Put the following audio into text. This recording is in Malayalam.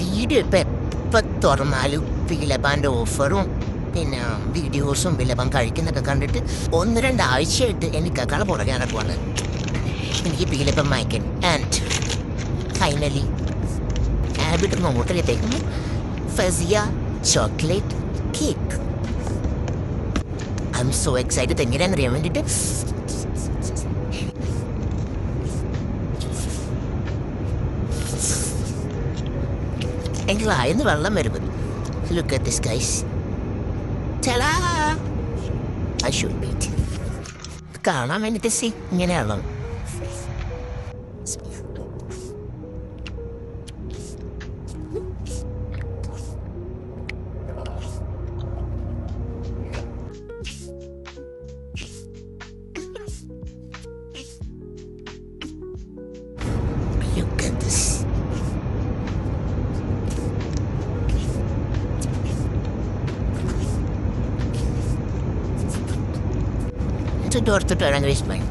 വീഡിയോ ഇപ്പം എപ്പോൾ തുറന്നാലും വിലപാൻ്റെ ഓഫറും പിന്നെ വീഡിയോസും വിലപം കഴിക്കുന്നൊക്കെ കണ്ടിട്ട് 1-2 ആഴ്ചയായിട്ട് എനിക്ക് കള പുറകെ നടക്കുവാണ്. എനിക്ക് വിലപ്പം വാങ്ങിക്കാൻ. ആൻഡ് ഫൈനലി ഹാബിറ്റ് നോട്ടിലെത്തേക്കും ഫസിയ chocolate cake. I am so excited. എങ്ങനെയാണെന്നറിയാൻ വേണ്ടിയിട്ട് എനിക്ക് വായന്ന് വെള്ളം വരുന്നത്. Look at this, guys. Ta-da! I should beat. കാണാൻ വേണ്ടിയിട്ട് ഇങ്ങനെയാണോ? Look at this. It's a door to turn and waste mine.